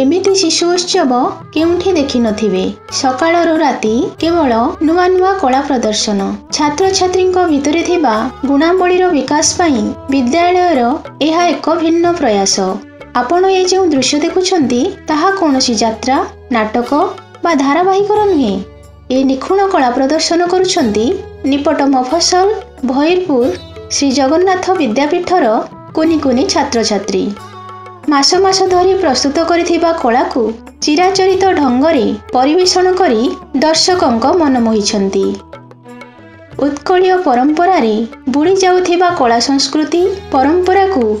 एमिति शिशु उत्सव केउठी देखि नथिबे। सकाळरो राति केवल नुआ नुआ कला प्रदर्शन छात्र छात्री भितरे थिबा गुणावलीर विकास पाई विद्यालयर एहा एक भिन्न प्रयास। आपण ए जो दृश्य देखुछंती ताहा कोनोसी यात्रा नाटक बा धारावाहिकर नुहे। ए निखुण कला प्रदर्शन करुछंती निपट मफसल भैरपुर श्री जगन्नाथ विद्यापीठर कुनी कुनी छात्र छात्री। मास मास धरी प्रस्तुत करिथिबा कला को चिराचरित ढंगरे परिवेषण करी दर्शकंक मन मोहिछंती। उत्कलीय परंपरा रे बुड़ी जाउथिबा कला संस्कृति परंपरा को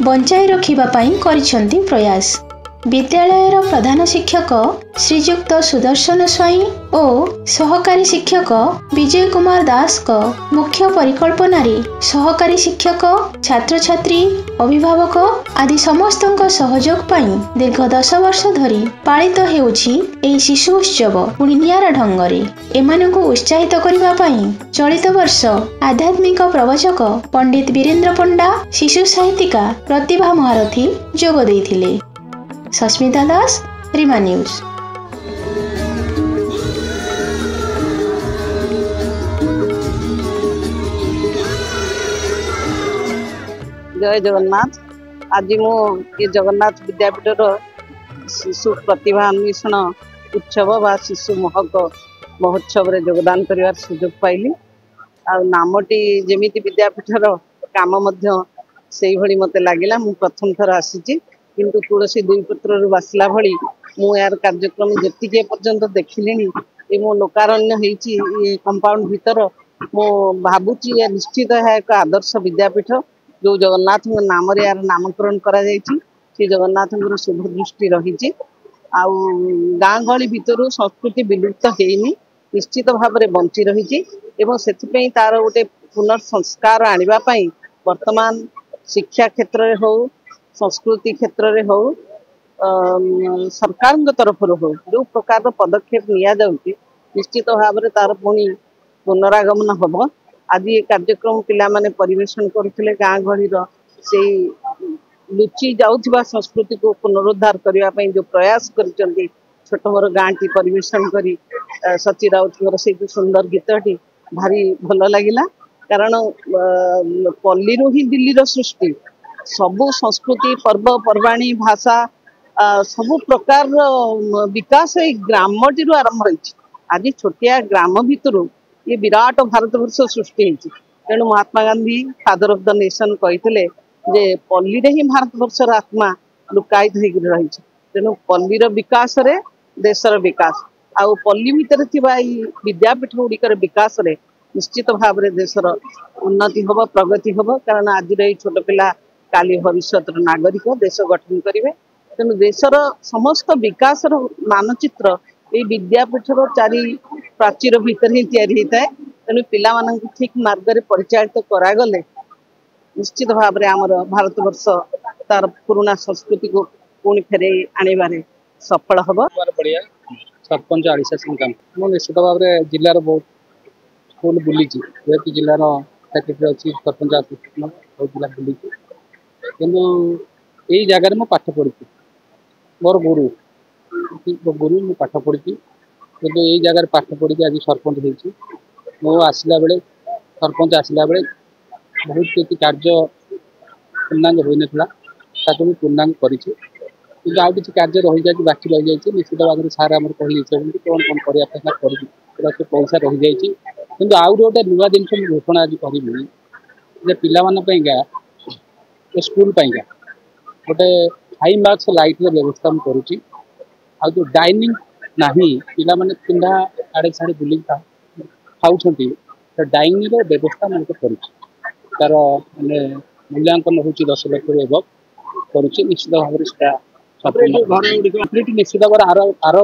बंचाई रखिबा पाई करिछंती प्रयास। विद्यालयर प्रधान शिक्षक श्रीजुक्त सुदर्शन स्वाई और सहकारी शिक्षक विजय कुमार दास को मुख्य परिकल्पना रे सहकारी शिक्षक छात्र छात्री अभिभावक आदि समस्त सहयोग पाई दीर्घ 10 वर्ष धरी पालित हेउछि एही शिशु उत्सव पुणी नियारा ढंगरे। एमानकु उत्साहित करिबा पाई चलित वर्ष आध्यात्मिक प्रवचक पंडित वीरेंद्र पंडा शिशु साहित्यिका प्रतिभा महारथी जोग देइथिले। सस्मिता दास, रीमा न्यूज। जय जगन्नाथ। आज मु ये जगन्नाथ विद्यापीठर शिशु प्रतिभा अन्वेषण उत्सव बा शिशु महक महोत्सव रे योगदान करिवार सुयोग पाइली। आ नामटी जेमिति विद्यापीठर काम मध्य सेही भली मते लागिला। मु प्रथम थर आसीची किंतु तुलसी दुई पत्र बासिला भली मु यार कार्यक्रम जेतिके पर्यंत देखिलिनी ए मो लोकारण्य हेची ए कंपाउंड भीतर मो भाबुची निश्चित है एक आदर्श विद्यापीठ जो जगन्नाथ नाम रे यार नामकरण करा जायछि। से जगन्नाथ शुभ दृष्टि रही। आउ गाँ गहली भितर संस्कृति विलुप्त हेनी निश्चित भाव में बंची रही एवं से तार गोटे पुनर्संस्कार आनिबा पई वर्तमान शिक्षा क्षेत्र में हो संस्कृति क्षेत्र में हो सरकार तरफ हो जो प्रकार पदक्षेप निया जाउछि निश्चित भाव में तार पुणी पुनरागमन हम। आज ये कार्यक्रम पिला माने परिवेषण करथिले गाँ गहलीर से लुचि जाउथिबा संस्कृति को पुनरुद्धार करने पई जो प्रयास करिसंती छोट मोर गाँ टी परिवेषण करी सची राउत से सुंदर गीतटी भारी भल लगिला। कारण पल्ली ही दिल्ली रो सृष्टि सबु संस्कृति पर्व पर्वाणी भाषा सबु प्रकार विकास ग्रामटी आरंभ होइछि। आज छोटिया ग्राम भितर ये विराट भारत वर्ष सृष्टि होइछि। तेणु Mahatma Gandhi father of the nation कहते जे पल्ली रे ही भारत वर्षर आत्मा लुकायित होकर रही। तेणु पल्लीर विकास रे देशर विकास आउ पल्ली भितर थिबा विद्यापीठ गुड़िकर विकास रे निश्चित भाव में देशर उन्नति हम प्रगति हम। कारण आज छोट पिला काली भविष्य नागरिक देश गठन करेंगे। तेणु देशर समस्त विकास मानचित्र ये विद्यापीठर चारि प्राचीर भितर ही तैयारी होता है। तेणु पिला मानक ठीक मार्ग में परिचालित करागले निश्चित भाव में आमर भारत वर्ष तार पुराना संस्कृति को पुणी फेरे आने सफल हम। बढ़िया सरपंच आड़िशा सिंह काम मुझे निश्चित भाव में जिलार बहुत स्कूल बुली जेहतु जिलार सेक्रेटरी अच्छी सरपंच बहुत जिला बुली कि यही जगार मुझे पाठ पढ़ी मोर गुरु गुरु मुझे पाठ पढ़ी कि यही जगार पाठ पढ़ी आज सरपंच होती मो आसला बेले सरपंच आसला बेले बहुत किसी कार्य पूर्णांग हो नाला भी पूर्णांग करी आउ कि कार्य रही जाए बाकी रही जाए निश्चित भाव में सार आम कही कौन कौन करने कर पैसा रही जाए कि आउ गोटे नुआ जिन घोषणा आज करी पाइगा स्कूल पाइगा गोटे हाई मार्क्स लाइट व्यवस्था मुझे करुँच जो डाइनिंग ना पिला माने पिंधा आड़े साड़े बुल खाऊँ डाइनिंग व्यवस्था मुझे करुँच तार मैंने मूल्यांकन हो 10 लाख एवं करुँच निश्चित भाव में निश्चित भाव आर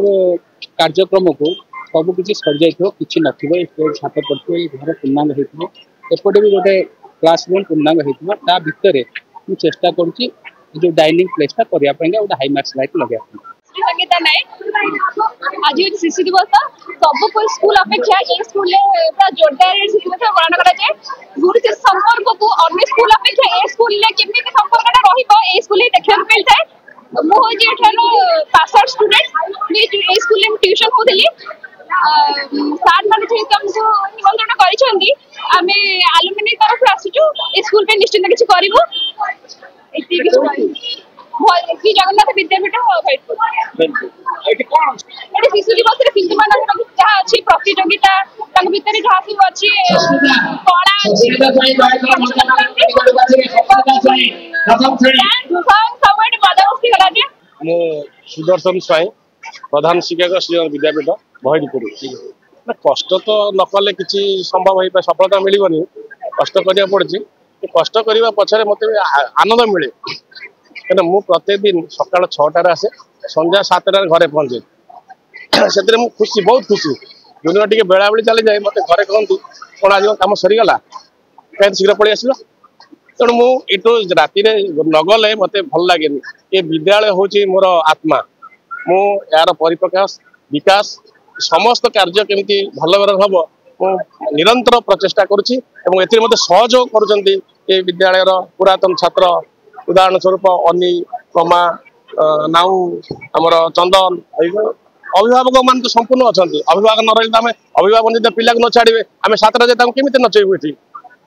कार्यक्रम को सबकि सर जाइए कि नथिबो छात पड़े घर पूर्णांग होपटे भी गोटे क्लासरूम पूर्णांग होता भितर मुझे चेष्टा करुँच जो डाइनिंग प्लेसटा करने गोटे हाई मार्क्स लाइट लगे संगीता नायक आज शिशु दिवस सब स्कूल अपेक्षा ये स्कूल जोरदार शिशु दिवस पालन कराए गुरु शिष्य संपर्क को अन्य स्कूल अपेक्षा ए स्कूल केमी संपर्क रही स्कूल देखा मिलता है मुझे पास आउट स्टूडेंट ये स्कूल में ट्यूशन होती सार मैंने जेहेतु आमको निमंत्रण करिसेंती आमे आलुमिनी तरफ आसीचु स्कूल पे निश्चित किसी करिवु श्री जगन्नाथ विद्यापीठ एटी शिशु दिवस रे शिशु मान जहाँ अच्छी प्रतियोगिता भितर जहाँ सब अच्छी कला अच्छी मु सुदर्शन स्वाई प्रधान शिक्षक श्री विद्यापीठ बहरीपुर कष्ट तो न कले किसी संभव हो सफलता मिलनी कष्ट करा पड़ी कष्ट करने पछरे मत आनंद मिले क्या मु प्रत्येक दिन सका 6टार आसे संध्या 7टार घरे पहुंचे से खुशी बहुत खुशी जो टे बेला बेली चली जाए मत घरे कहती कौन आज कम सरीगला कहीं शीघ्र पलि आस तेणु मुझे राति नगले मत भल लगे ये विद्यालय हूँ मोर आत्मा मु यार परिप्रकाश विकास समस्त कार्य केमती भल भाव हम मु निरंतर प्रचेषा करुँच सहयोग कर विद्यालय पुरातन छात्र उदाहरण स्वरूप अनी कमा नाउ आमर चंदन अभिभावक मान तो संपूर्ण अच्छा अभिभावक न रही आम अभिभावक पिला न छाड़े आम 7टा जाए केमी नचेबू ये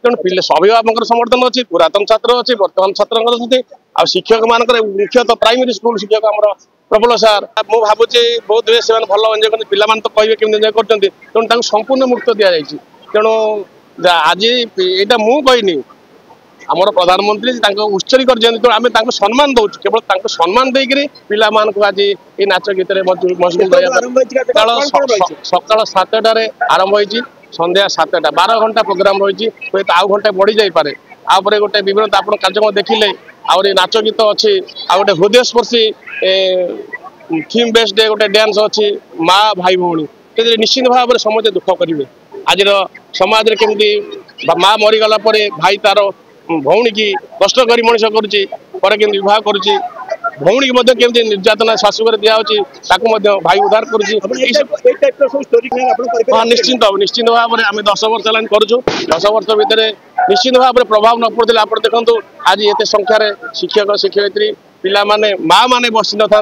तेणु पिले अभिभावक समर्थन अच्छी पुरातन छात्र अच्छी बर्तमान छात्र आ शिक्षक मान मुख्यतः प्राइमरी स्कूल शिक्षक आम प्रबल सार मु भावुँ बहुत से भल एंजय करते पिला तो कहे केमी एंजय कर तेणु संपूर्ण मुक्त दि जाए तेणु आज यहाँ मु कहनी आमर प्रधानमंत्री उत्सर्ग कर आम सम्मान दौर केवल सम्मान देकर पिला आज ये नाच गीत सकाल 7टार आरंभ हो संध्या 7टा 12 घंटा प्रोग्राम रही हूँ आउ घंटे बढ़ी जापे आउे गोटे विभिन्न आप कार्यक्रम देखिले आउे नाच गीत अच्छी आ गए हृदयस्पर्शी थीम बेस्ड गोटे डांस अच्छी माँ भाई भौणी निश्चित भाव में समझे दुख करेंगे आज समाज केमती माँ मरीगला भाई तार भौणी की कष्ट कर मनीष कर विवाह करुच्ची भौणी की निर्यातना शाशुघर दिखाई भाई उद्धार कर निश्चिंत निश्चिंत भाव में आम 10 वर्ष है करुँ 10 वर्ष भितर निश्चिंत भाव में प्रभाव न पड़े आप देखो आज ये संख्यार शिक्षक शिक्षयित्री पिला माने माँ मैंने बसी न था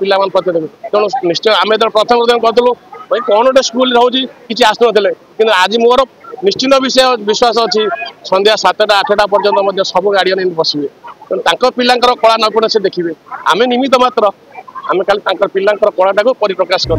पिला प्रति तेणु निश्चय आम जो प्रथम कहूँ भाई कौन गोटे स्कूल रोचे किसी आसुन कि आज मोर निश्चित विषय विश्वास अच्छी संध्या 7टा 8टा पर्यटन सब गार्डियन बसवे तेणु पिलांकर कला नैपुण्य से देखिए आम निमित्त मात्र आम खाली पिलांकर कलाटा को परिप्रकाश कर